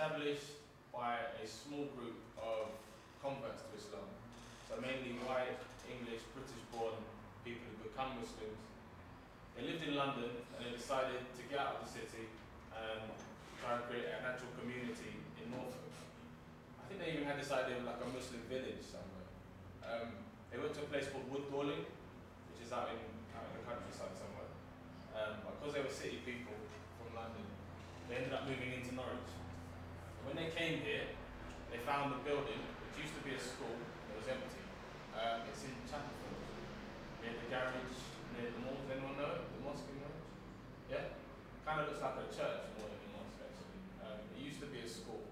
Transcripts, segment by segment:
established by a small group of converts to Islam. So mainly white, English, British-born people who become Muslims. They lived in London and they decided to get out of the city and try and create an actual community in Norfolk. I think they even had this idea of like a Muslim village somewhere. They went to a place called Wood Dawling, which is out in the countryside somewhere. Because they were city people from London, they ended up moving into Norwich. When they came here, they found the building, which used to be a school, it was empty. It's in Chapelfield, near the garage, near the mall. Does anyone know it? The mosque in Norwich? Yeah? Kind of looks like a church more than a mosque actually. It used to be a school,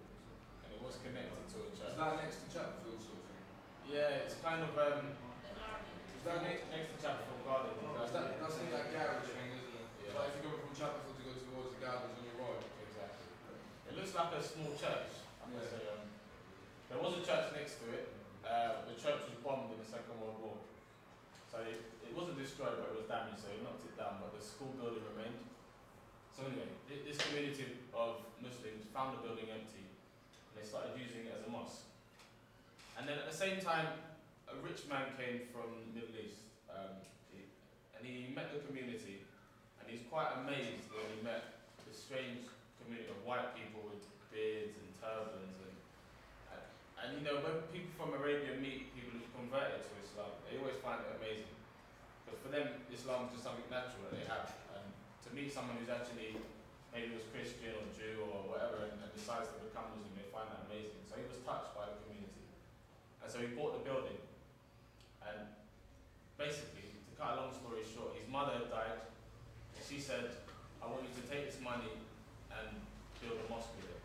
and it was connected to a church. Is that next to Chapelfield sort of thing? Yeah, it's kind of is that next to Chapelfield Garden. That's in that garage thing, isn't it? Yeah. Like if you go from Chapelfield to go towards the gardens on your right. Exactly. It looks like a small church. There was a church next to it. The church was bombed in the Second World War. So it wasn't destroyed, but it was damaged, so it knocked it down, but the school building remained. So anyway, this community of Muslims found the building empty, and they started using it as a mosque. And then at the same time, a rich man came from the Middle East, and he met the community, and he's quite amazed when he met this strange community of white people with beards and turbans, and you know, when people from Arabia meet people who've converted to Islam, they always find it amazing. Because for them, Islam is just something natural that they have. And to meet someone who's actually, maybe was Christian or Jew or whatever, and decides to become Muslim, they find that amazing. So he was touched by the community. And so he bought the building. And basically, to cut a long story short, his mother had died. And she said, I want you to take this money and build a mosque with it.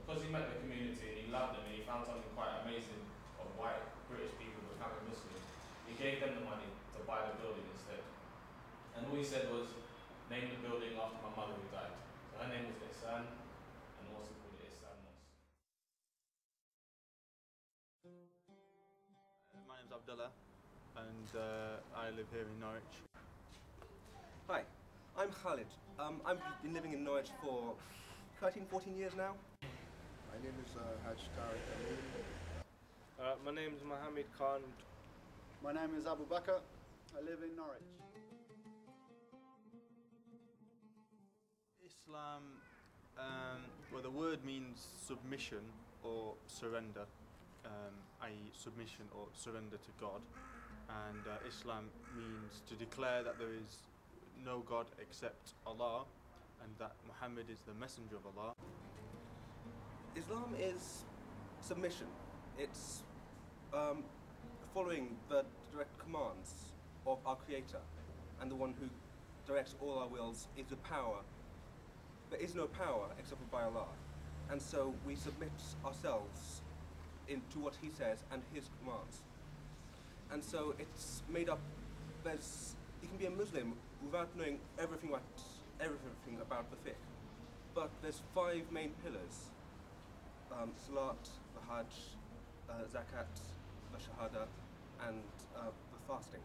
Because he met the community and he loved them and he found something quite amazing of white British people becoming Muslim, he gave them the money to buy the building instead. And all he said was, name the building after my mother who died. So her name was Ihsan, and also called it Ihsan Mosque. My name's Abdullah, and I live here in Norwich. Hi, I'm Khalid. I've been living in Norwich for 13, 14 years now. My name is Haj Tariq Amin. My name is Mohammed Khan. My name is Abu Bakr. I live in Norwich. Islam, well, the word means submission or surrender, i.e. submission or surrender to God. And Islam means to declare that there is no God except Allah, and that Muhammad is the messenger of Allah. Islam is submission. It's following the direct commands of our Creator, and the one who directs all our wills is the power. There is no power except for by Allah, and so we submit ourselves into what He says and His commands. And so it's made up. You can be a Muslim without knowing everything about the fiqh, but there's 5 main pillars: Salat, the Hajj, Zakat, the Shahada, and the fasting.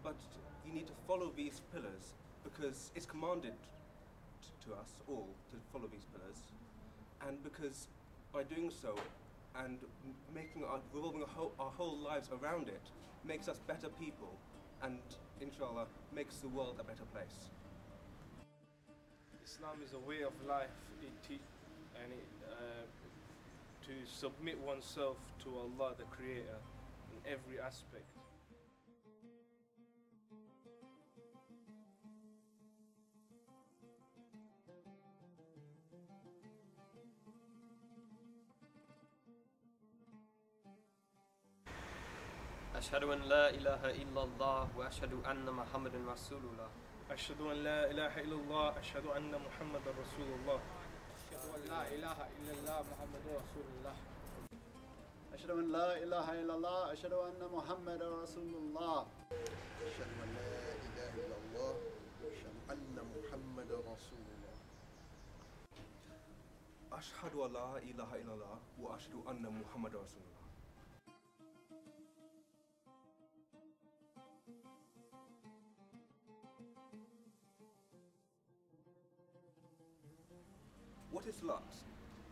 But you need to follow these pillars because it's commanded to us all to follow these pillars, and because by doing so and revolving our whole lives around it makes us better people, and inshallah makes the world a better place. Islam is a way of life, to submit oneself to Allah, the Creator, in every aspect. أشهد أن لا إله إلا الله وأشهد أن محمد رسول الله. أشهد أن لا إله إلا الله أشهد أن محمد رسول الله. أشهد أن لا إله إلا الله محمد رسول الله. أشهد أن لا إله إلا الله أشهد أن محمد رسول الله. أشهد أن لا إله إلا الله أشهد أن محمد رسول الله. أشهد أن لا إله إلا الله وأشهد أن محمد رسول الله. What is Salat?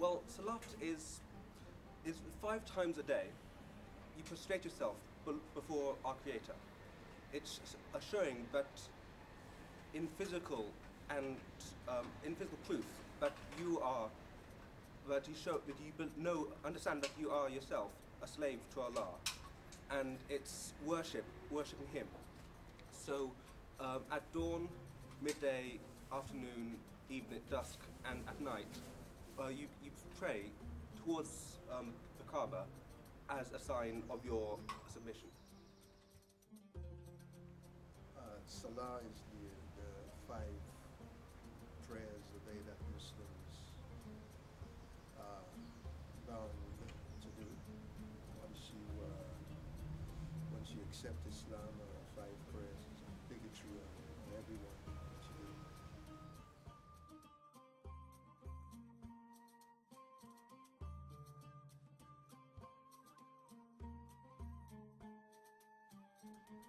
Well, salat is 5 times a day. You prostrate yourself before our Creator. It's a showing that in physical and in physical proof that you understand that you are yourself a slave to Allah, and it's worshipping Him. So at dawn, midday, afternoon, evening, dusk, and at night, you pray towards the Kaaba as a sign of your submission. Salah is the 5 prayers a day that Muslims are bound to do. Once you accept Islam, 5 prayers is obligatory on everyone to do.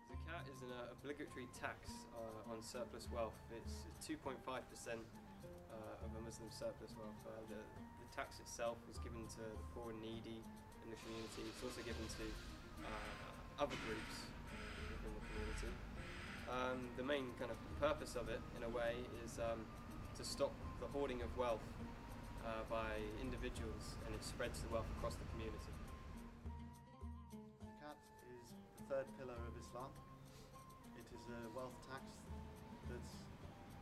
Zakat is an obligatory tax on surplus wealth. It's 2.5% of a Muslim surplus wealth. The tax itself is given to the poor and needy in the community. It's also given to other groups within the community. The main kind of purpose of it, in a way, is to stop the hoarding of wealth by individuals, and it spreads the wealth across the community. Zakat is the 3rd pillar of Islam. It is a wealth tax that's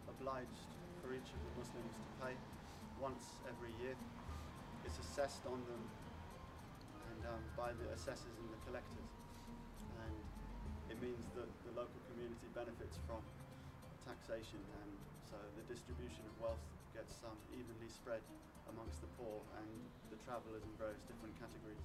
obliged for each of the Muslims to pay once every year. It's assessed on them and by the assessors and the collectors, and it means that the local community benefits from taxation, and so the distribution of wealth gets evenly spread amongst the poor and the travellers in various different categories.